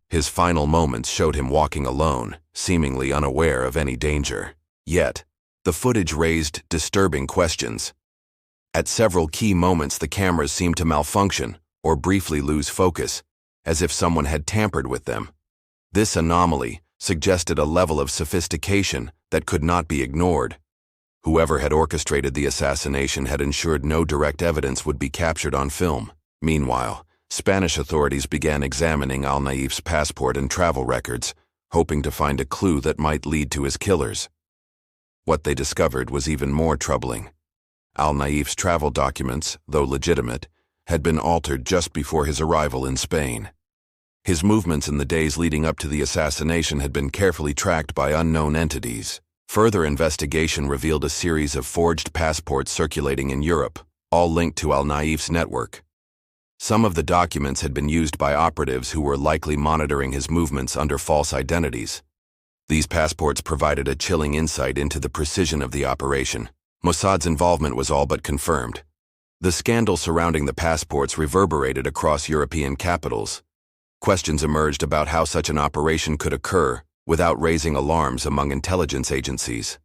His final moments showed him walking alone, seemingly unaware of any danger. Yet, the footage raised disturbing questions. At several key moments, the cameras seemed to malfunction or briefly lose focus, as if someone had tampered with them. This anomaly suggested a level of sophistication that could not be ignored. Whoever had orchestrated the assassination had ensured no direct evidence would be captured on film. Meanwhile, Spanish authorities began examining al-Naif's passport and travel records, hoping to find a clue that might lead to his killers. What they discovered was even more troubling. Al-Naif's travel documents, though legitimate, had been altered just before his arrival in Spain. His movements in the days leading up to the assassination had been carefully tracked by unknown entities. Further investigation revealed a series of forged passports circulating in Europe, all linked to al-Naif's network. Some of the documents had been used by operatives who were likely monitoring his movements under false identities. These passports provided a chilling insight into the precision of the operation. Mossad's involvement was all but confirmed. The scandal surrounding the passports reverberated across European capitals. Questions emerged about how such an operation could occur without raising alarms among intelligence agencies.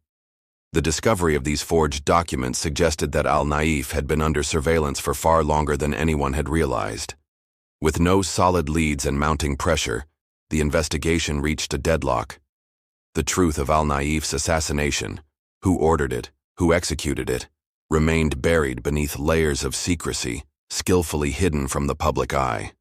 The discovery of these forged documents suggested that al-Naif had been under surveillance for far longer than anyone had realized. With no solid leads and mounting pressure, the investigation reached a deadlock. The truth of al-Naif's assassination, who ordered it, who executed it, remained buried beneath layers of secrecy, skillfully hidden from the public eye.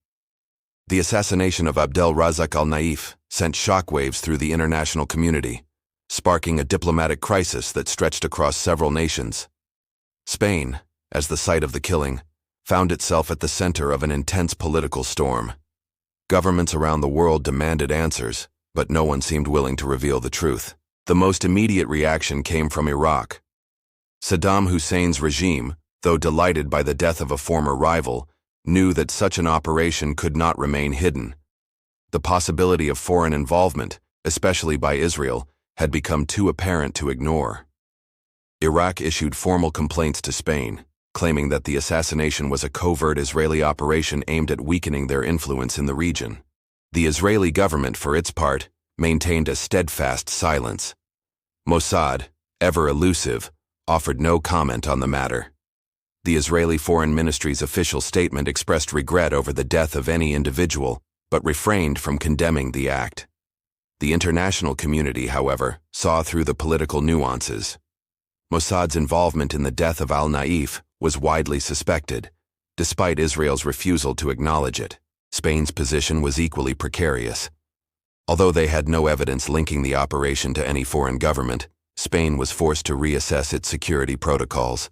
The assassination of Abdel Razzak al-Naif sent shockwaves through the international community, sparking a diplomatic crisis that stretched across several nations. Spain, as the site of the killing, found itself at the center of an intense political storm. Governments around the world demanded answers, but no one seemed willing to reveal the truth. The most immediate reaction came from Iraq. Saddam Hussein's regime, though delighted by the death of a former rival, knew that such an operation could not remain hidden. The possibility of foreign involvement, especially by Israel, had become too apparent to ignore. Iraq issued formal complaints to Spain, claiming that the assassination was a covert Israeli operation aimed at weakening their influence in the region. The Israeli government, for its part, maintained a steadfast silence. Mossad, ever elusive, offered no comment on the matter. The Israeli Foreign Ministry's official statement expressed regret over the death of any individual, but refrained from condemning the act. The international community, however, saw through the political nuances. Mossad's involvement in the death of al-Naif was widely suspected, despite Israel's refusal to acknowledge it. Spain's position was equally precarious. Although they had no evidence linking the operation to any foreign government, Spain was forced to reassess its security protocols.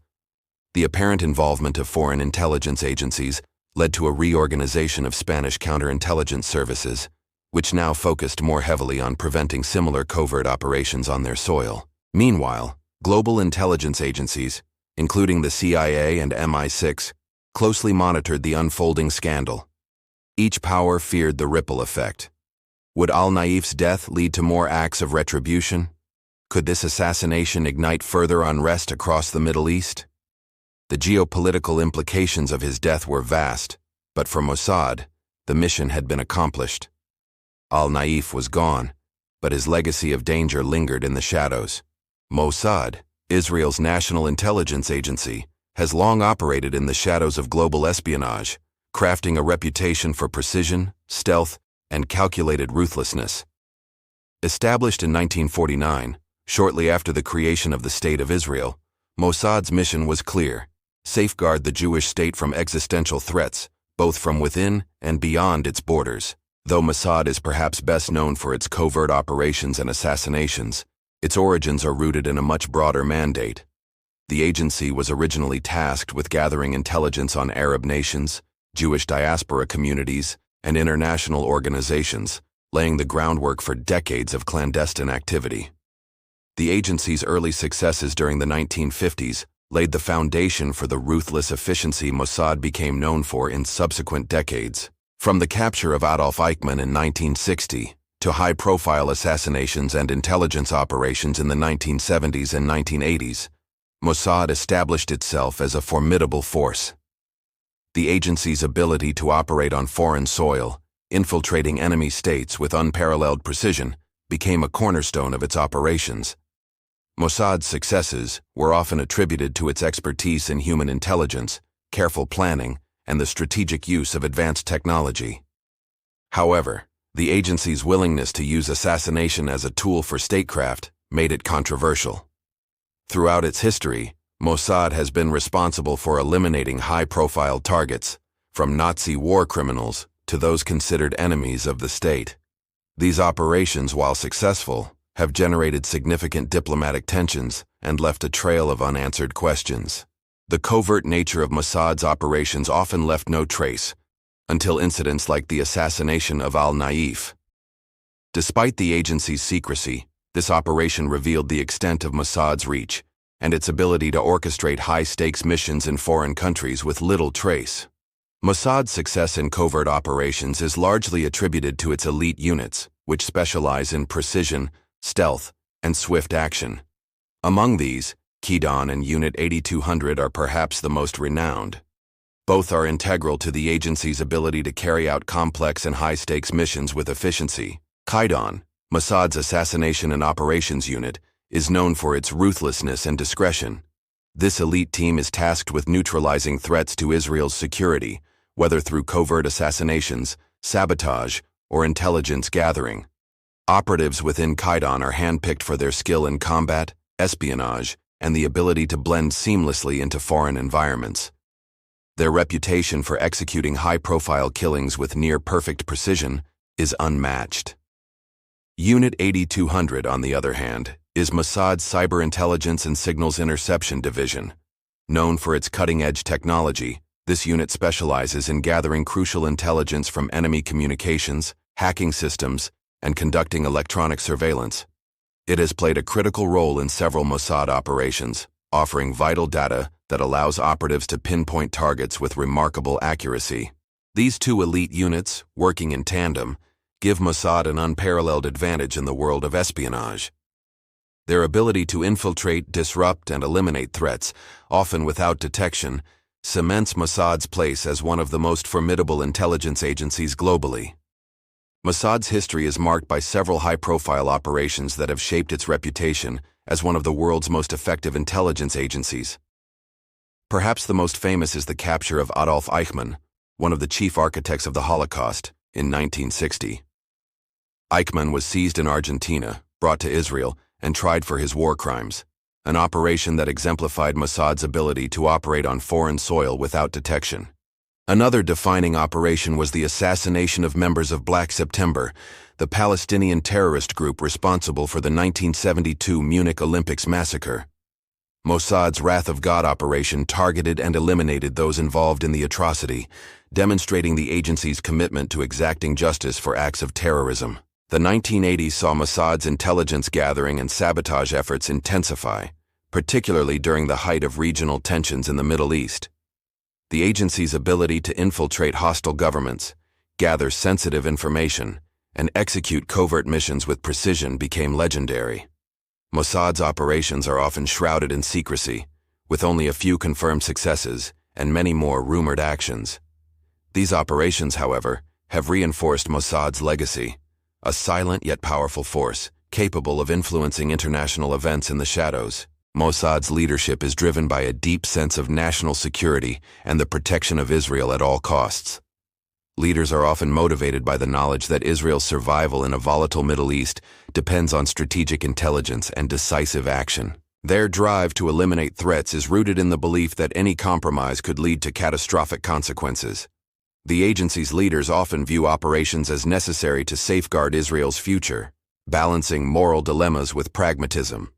The apparent involvement of foreign intelligence agencies led to a reorganization of Spanish counterintelligence services, which now focused more heavily on preventing similar covert operations on their soil. Meanwhile, global intelligence agencies, including the CIA and MI6, closely monitored the unfolding scandal. Each power feared the ripple effect. Would al-Naif's death lead to more acts of retribution? Could this assassination ignite further unrest across the Middle East? The geopolitical implications of his death were vast, but for Mossad, the mission had been accomplished. Al-Naif was gone, but his legacy of danger lingered in the shadows. Mossad, Israel's national intelligence agency, has long operated in the shadows of global espionage, crafting a reputation for precision, stealth, and calculated ruthlessness. Established in 1949, shortly after the creation of the State of Israel, Mossad's mission was clear: safeguard the Jewish state from existential threats, both from within and beyond its borders. Though Mossad is perhaps best known for its covert operations and assassinations, its origins are rooted in a much broader mandate. The agency was originally tasked with gathering intelligence on Arab nations, Jewish diaspora communities, and international organizations, laying the groundwork for decades of clandestine activity. The agency's early successes during the 1950s laid the foundation for the ruthless efficiency Mossad became known for in subsequent decades. From the capture of Adolf Eichmann in 1960 to high-profile assassinations and intelligence operations in the 1970s and 1980s, Mossad established itself as a formidable force. The agency's ability to operate on foreign soil, infiltrating enemy states with unparalleled precision, became a cornerstone of its operations. Mossad's successes were often attributed to its expertise in human intelligence, careful planning, and the strategic use of advanced technology. However, the agency's willingness to use assassination as a tool for statecraft made it controversial. Throughout its history, Mossad has been responsible for eliminating high-profile targets, from Nazi war criminals to those considered enemies of the state. These operations, while successful, have generated significant diplomatic tensions and left a trail of unanswered questions. The covert nature of Mossad's operations often left no trace until incidents like the assassination of al-Naif. Despite the agency's secrecy, this operation revealed the extent of Mossad's reach and its ability to orchestrate high-stakes missions in foreign countries with little trace. Mossad's success in covert operations is largely attributed to its elite units, which specialize in precision, stealth, and swift action. Among these, Hilton and Unit 8200 are perhaps the most renowned. Both are integral to the agency's ability to carry out complex and high-stakes missions with efficiency. Hilton, Mossad's Assassination and Operations Unit, is known for its ruthlessness and discretion. This elite team is tasked with neutralizing threats to Israel's security, whether through covert assassinations, sabotage, or intelligence gathering. Operatives within Hilton are handpicked for their skill in combat, espionage, and the ability to blend seamlessly into foreign environments. Their reputation for executing high-profile killings with near-perfect precision is unmatched. Unit 8200, on the other hand, is Mossad's Cyber Intelligence and Signals Interception Division. Known for its cutting-edge technology, this unit specializes in gathering crucial intelligence from enemy communications, hacking systems, and conducting electronic surveillance. It has played a critical role in several Mossad operations, offering vital data that allows operatives to pinpoint targets with remarkable accuracy. These two elite units, working in tandem, give Mossad an unparalleled advantage in the world of espionage. Their ability to infiltrate, disrupt, and eliminate threats, often without detection, cements Mossad's place as one of the most formidable intelligence agencies globally. Mossad's history is marked by several high-profile operations that have shaped its reputation as one of the world's most effective intelligence agencies. Perhaps the most famous is the capture of Adolf Eichmann, one of the chief architects of the Holocaust, in 1960. Eichmann was seized in Argentina, brought to Israel, and tried for his war crimes, an operation that exemplified Mossad's ability to operate on foreign soil without detection. Another defining operation was the assassination of members of Black September, the Palestinian terrorist group responsible for the 1972 Munich Olympics massacre. Mossad's Wrath of God operation targeted and eliminated those involved in the atrocity, demonstrating the agency's commitment to exacting justice for acts of terrorism. The 1980s saw Mossad's intelligence gathering and sabotage efforts intensify, particularly during the height of regional tensions in the Middle East. The agency's ability to infiltrate hostile governments, gather sensitive information, and execute covert missions with precision became legendary. Mossad's operations are often shrouded in secrecy, with only a few confirmed successes and many more rumored actions. These operations, however, have reinforced Mossad's legacy, a silent yet powerful force, capable of influencing international events in the shadows. Mossad's leadership is driven by a deep sense of national security and the protection of Israel at all costs. Leaders are often motivated by the knowledge that Israel's survival in a volatile Middle East depends on strategic intelligence and decisive action. Their drive to eliminate threats is rooted in the belief that any compromise could lead to catastrophic consequences. The agency's leaders often view operations as necessary to safeguard Israel's future, balancing moral dilemmas with pragmatism.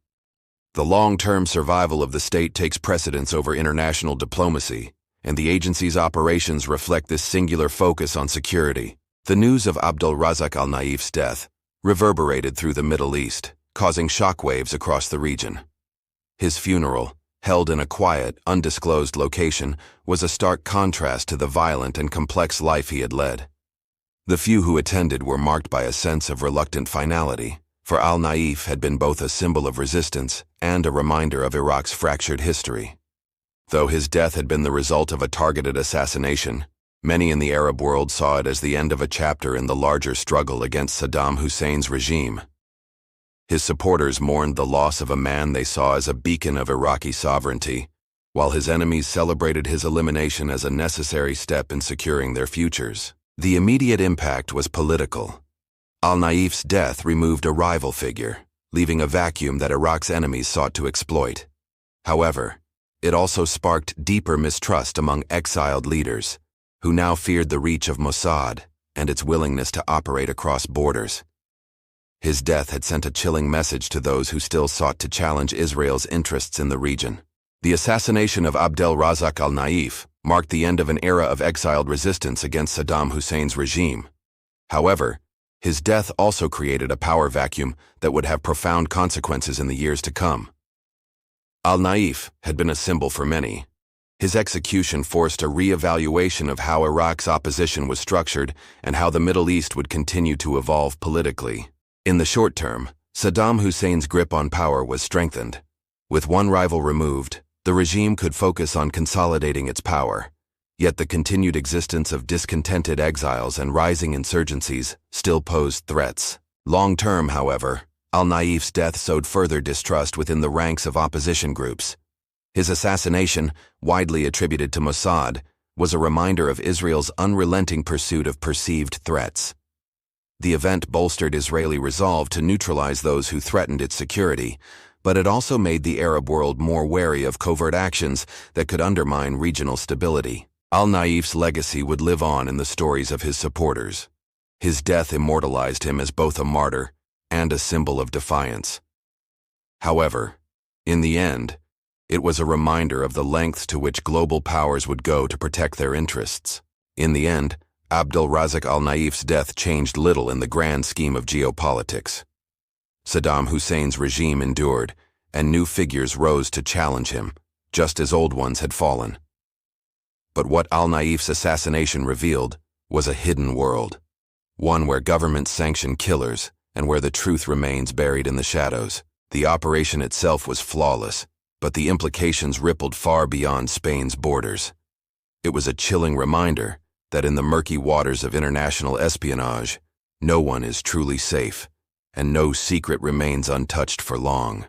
The long-term survival of the state takes precedence over international diplomacy, and the agency's operations reflect this singular focus on security. The news of Abdel Razzak al-Naif's death reverberated through the Middle East, causing shockwaves across the region. His funeral, held in a quiet, undisclosed location, was a stark contrast to the violent and complex life he had led. The few who attended were marked by a sense of reluctant finality, for al-Naif had been both a symbol of resistance and a reminder of Iraq's fractured history. Though his death had been the result of a targeted assassination, many in the Arab world saw it as the end of a chapter in the larger struggle against Saddam Hussein's regime. His supporters mourned the loss of a man they saw as a beacon of Iraqi sovereignty, while his enemies celebrated his elimination as a necessary step in securing their futures. The immediate impact was political. Al-Naif's death removed a rival figure, leaving a vacuum that Iraq's enemies sought to exploit. However, it also sparked deeper mistrust among exiled leaders, who now feared the reach of Mossad and its willingness to operate across borders. His death had sent a chilling message to those who still sought to challenge Israel's interests in the region. The assassination of Abdel Razzak al-Naif, marked the end of an era of exiled resistance against Saddam Hussein's regime. However, his death also created a power vacuum that would have profound consequences in the years to come. Al-Naif had been a symbol for many. His execution forced a re-evaluation of how Iraq's opposition was structured and how the Middle East would continue to evolve politically. In the short term, Saddam Hussein's grip on power was strengthened. With one rival removed, the regime could focus on consolidating its power. Yet the continued existence of discontented exiles and rising insurgencies still posed threats. Long-term, however, al-Naif's death sowed further distrust within the ranks of opposition groups. His assassination, widely attributed to Mossad, was a reminder of Israel's unrelenting pursuit of perceived threats. The event bolstered Israeli resolve to neutralize those who threatened its security, but it also made the Arab world more wary of covert actions that could undermine regional stability. Al-Naif's legacy would live on in the stories of his supporters. His death immortalized him as both a martyr and a symbol of defiance. However, in the end, it was a reminder of the lengths to which global powers would go to protect their interests. In the end, Abdel Razzak al-Naif's death changed little in the grand scheme of geopolitics. Saddam Hussein's regime endured, and new figures rose to challenge him, just as old ones had fallen. But what al-Naif's assassination revealed was a hidden world, one where governments sanction killers and where the truth remains buried in the shadows. The operation itself was flawless, but the implications rippled far beyond Spain's borders. It was a chilling reminder that in the murky waters of international espionage, no one is truly safe, and no secret remains untouched for long.